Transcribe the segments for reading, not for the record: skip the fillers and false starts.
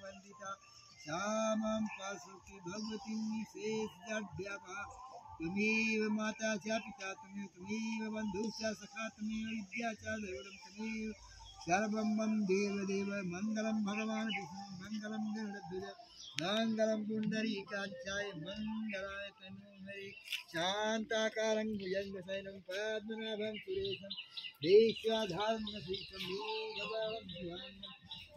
वंदिता श्यामं पार्श्वती भगवती निशेष जड्यापा तुमेव माता च पिता तुमेव बन्धु च सखा तुमेव विद्या च दैवतं तुमेव सर्वं मम देव मङ्गलं भगवान् विष्णु मङ्गलं गरुडध्वज मङ्गलं पुण्डरीकाक्षाय मङ्गलाय तनूहरे शान्ताकारं भुजङ्गशयनं पद्मनाभं सुरेशं देशाधारं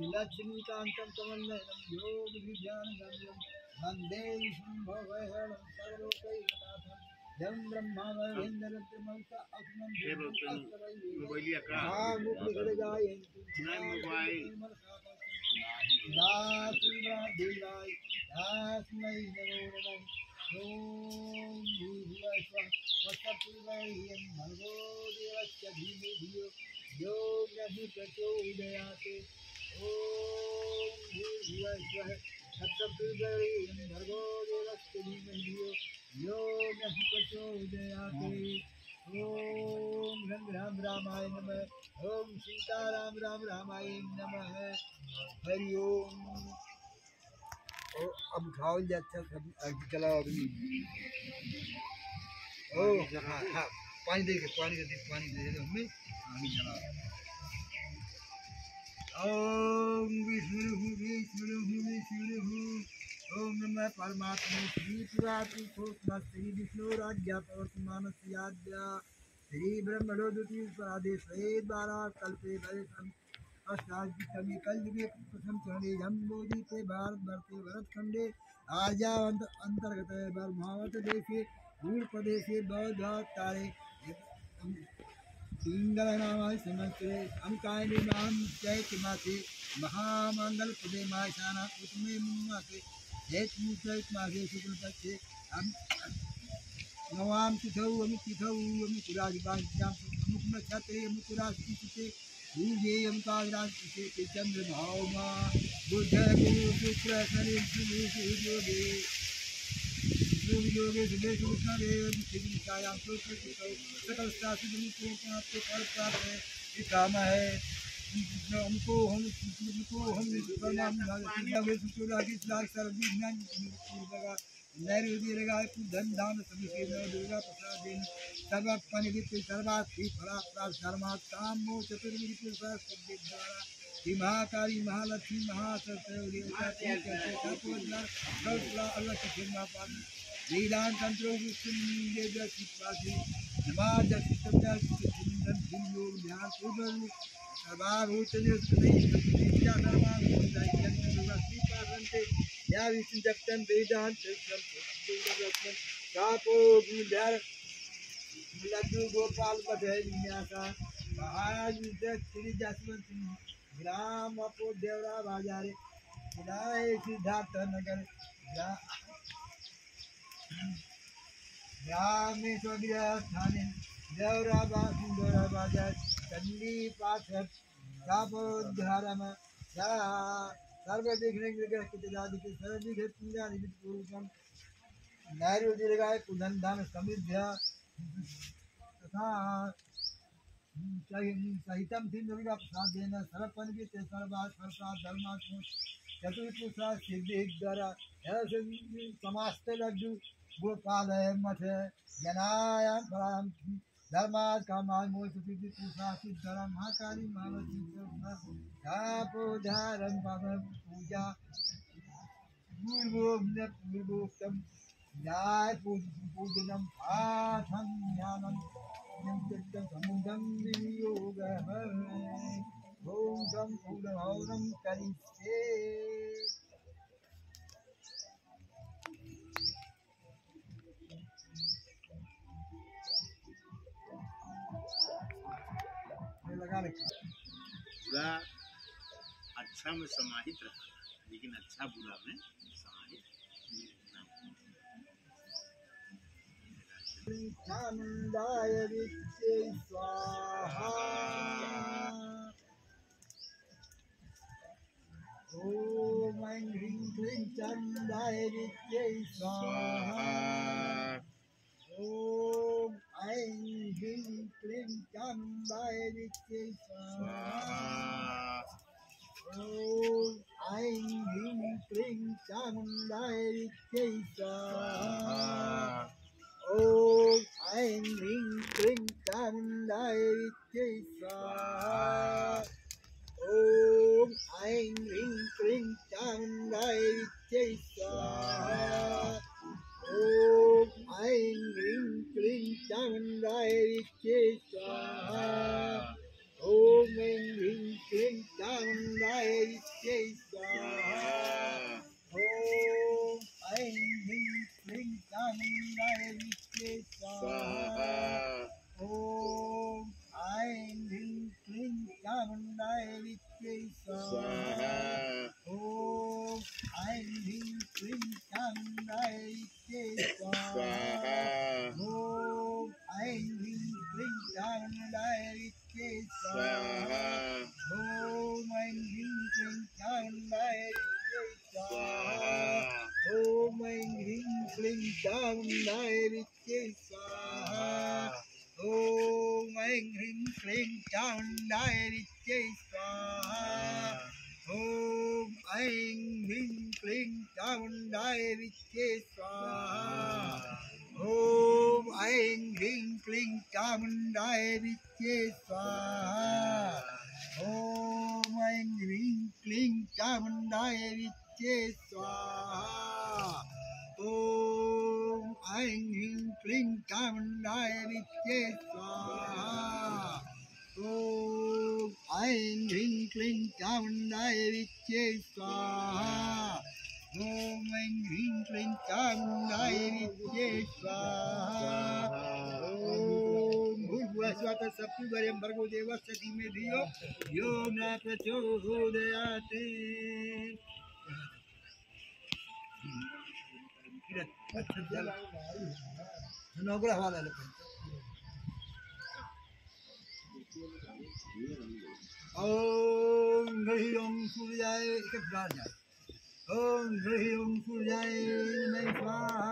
लक्ष्मीकान्तं कमलनयनं योगविद्यानगम्यं वन्दे विष्णुभवहरं सर्वलोकैकनाथं जं ब्रह्मा वरेन्द्ररुद्रमंसा अस्मन् महामुकुटगदायन्ति दासुरादेवाय दास्मै नमो नमः ॐ भूर्भुवः स्वः वसतुर्वरेण्यं भर्गो देवस्य धीमहि धियो यो नः प्रचोदयात् ॐ भूर्भुवः स्वः वसतुर्वरेण्यं भर्गो देवस्य धीमहि धियो यो नः प्रचोदयात् ॐ रं राम रामाय नमः ॐ सीताराम राम रामाय नमः हरि ओम। अब खाओ अच्छा सब चलाओ अभी ओ हाँ हाँ पानी दे दो हमें पानी चलाओ ओम विष्णु ओम नमः परमात्मा श्री पुराति श्री विष्णु राज्ञा प्रवर्तमानस्य आद्या श्री ब्रह्मणोदुति आदेश द्वारा कल्पे भवेत् अष्टादशमी कलयुगे प्रथम चरणे जम्बूद्वीपे भारतवर्षे भरतखंडे आर्यावत अंतर्गत ब्रह्मावत देशे दूरप्रदेशे बौद्धावतारे पिंगलनामाय संवत्सरे अंकायनी नाम चैत्रमासे महामंगलपदे मासाना उत्तमे मासे चैत्रमासे शुक्लपक्षे नवाम तिथौ अमितुराजबांश्याम अमुक नक्षत्रे अमुकुरास्तिते पूजेयं काग्रास्तिते चंद्रभावमा बुध गुरु शुक्र शनि सूर्योगे योगे सुदेश कृष्णदेव शिवकायां शुक्लतिथौ सकल शास्त्रमुको प्राप्त काम है हमको हम प्रणाम भगवान शुक्रादि सर्वज्ञान लगा नैरुद्य लगाए धन धान सभी दुर्गा प्रसाद दिन सर्वपनिवित सर्वार्थी फला प्राप्त धर्मात् काम मोह चतुर्विधि पुरुषार्थ सिद्धि द्वारा श्री महाकाली महालक्ष्मी महासरस्वती अल्लाह की फिल्मा पानी वेदांत तंत्रों की सुनिंदे दर्शित नमाज सिद्धम योग ध्यान पूर्ण सर्वाभूतने विद्या सर्वाभूत श्री या विष्णु जगतन वेदांत कापो विद्यार लड्डू गोपाल बधे विन्यासा महायुद्ध श्री जसवंत ग्राम अपो देवरा बाजारे विदाय सिद्धार्थ नगर ग्रामेश्वर स्थाने देवरा बाजार चंडी पाठक कापोद्धारम सर्वविघ्न नैरुद्यगाय कुदंधन समिध्या तथा सहितम सिंधुगा प्रसादेन सर्वपनित सर्वात् सर्वात् धर्मात् चतुर्पुषा सिद्धि द्वारा समास्त लड्डू गोपाल मठ जनायां फलां धर्मात् कामान् मोचति पुषा सिद्धरा महाकाली महावती कापोद्धारं पूजा पूर्वोक्तम न्याय पूजनम पाठम ज्ञानम समुदम योग ओम गम पूर्णम करिष्ये लगा बुरा अच्छा में समाहित रहा लेकिन अच्छा बुरा में समाहित छंदाय विद्ये स्वाहा ओम ऐं ह्रीं क्लीं छंदाय विद्ये स्वाहा ओम ऐं ह्रीं क्लीं छंदाय विद्ये स्वाहा ओम चामुण्डाय विद्यै स्वाहा ॐ ऐं ह्रीं क्लीं चामुण्डाय विद्यै स्वाहा ॐ ऐं ह्रीं क्लीं चामुण्डाय विद्यै स्वाहा ॐ ऐं ह्रीं क्लीं चामुण्डाय विद्यै स्वाहा ॐ ऐं ह्रीं क्लीं चामुण्डाय विद्यै स्वाहा ॐ ऐं ह्रीं क्लीं चामुण्डाय विद्यै स्वाहा ॐ ऐं ह्रीं क्लीं चामुण्डाय विद्यै स्वाहा ॐ ऐं ह्रीं क्लीं चामुण्डाय विद्यै स्वाहा ॐ ऐं ह्रीं क्लीं चामुण्डाय विद्यै स्वाहा ॐ ऐं ह्रीं क्लीं चामुण्डाय विद्यै स्वाहा ॐ ऐं ह्रीं क्लीं चामुण्डाय विद्यै स्वाहा ॐ ऐं ह्रीं क्लीं चामुण्डाय विद्यै स्वाहा ॐ ऐं ह्रीं क्लीं चामुण्डाय विद्यै स्वाहा ॐ ऐं ह्रीं क्लीं चामुण्डाय विद्यै स्वाहा ॐ ऐं ह्रीं क्लीं चामुण्डाय विद्यै स्वाहा ॐ ऐं ह्रीं क्लीं चामुण्डाय विद्यै स्वाहा ॐ ऐं ह्रीं क्लीं चामुण्डाय विद्यै स्वाहा ॐ ऐं ह्रीं क्लीं चामुण्डाय विद्यै स्वाहा ॐ भूर्भुवः स्वः तत्सवितुर्वरेण्यं भर्गो देवस्य धीमहि धियो यो न प्रचोदयात् नौकरा हवाला लेते ओम ह्रीं ओम सूर्याय एक बार जाए ओम ह्रीं ओम सूर्याय नमः स्वाहा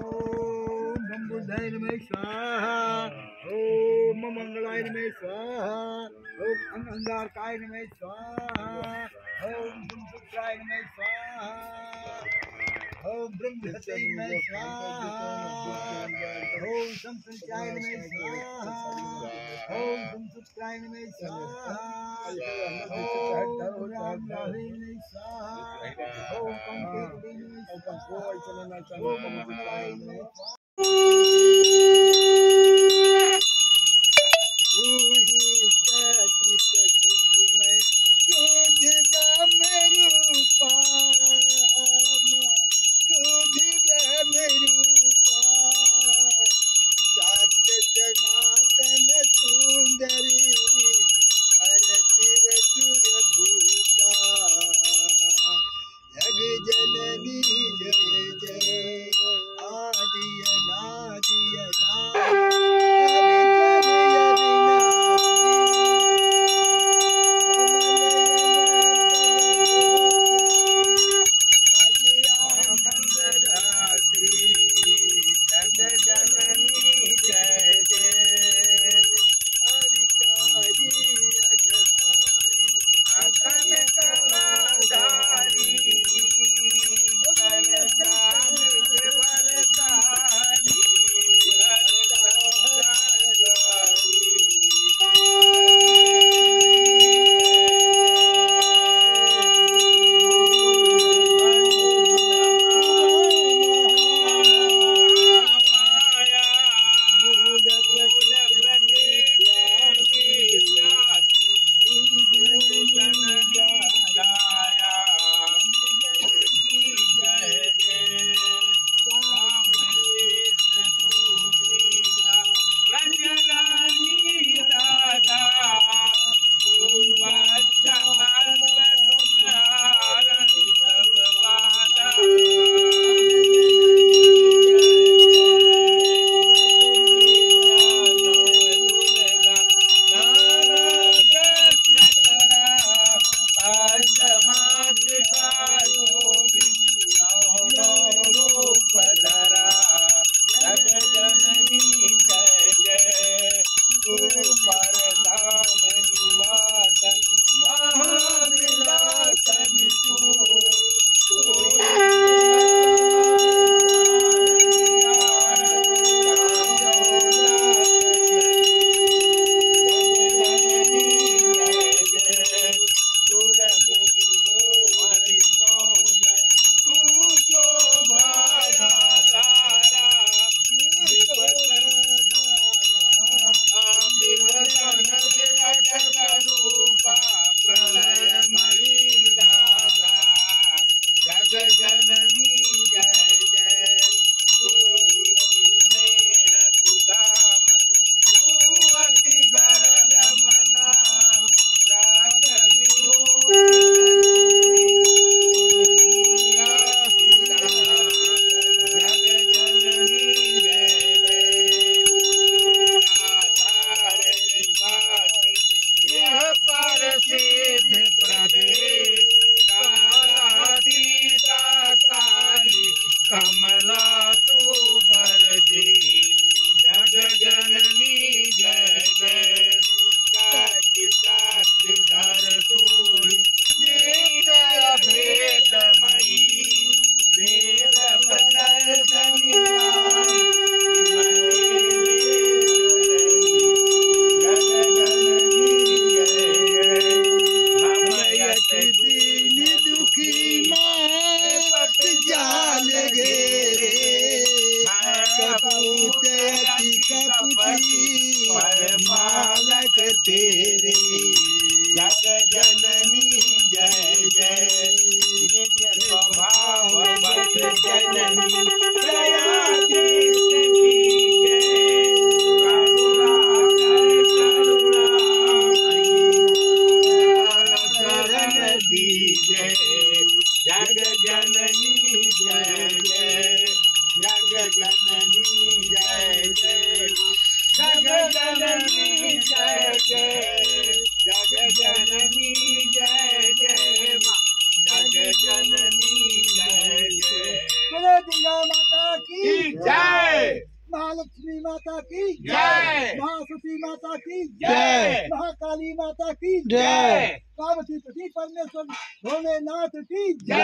ओम बम बुद्धाय नमः स्वाहा ओम मंगलाय नमः स्वाहा ओम अंगारकाय नमः स्वाहा ओम शुक्राय नमः स्वाहा ओम ब्रह्महत्याय नमः स्वाहा ओम संसंचाय नमः स्वाहा ओम संसुप्ताय नमः स्वाहा ओम राम राहे नमः स्वाहा ओम कंकेतवे नमः स्वाहा ओम मंगलाय नमः स्वाहा जननी जय जय नित्य स्वभाव बस जननी दयाधीश की जय करुणा कर शरण दीजे जग जननी जय जय जग जननी जय जय जग जननी जय जय जग जननी जय जय जग जननी जय जय बोलो दुर्गा माता की जय महालक्ष्मी माता की जय महासती माता की जय महाकाली माता की जय पार्वती पति परमेश्वर भोलेनाथ की जय।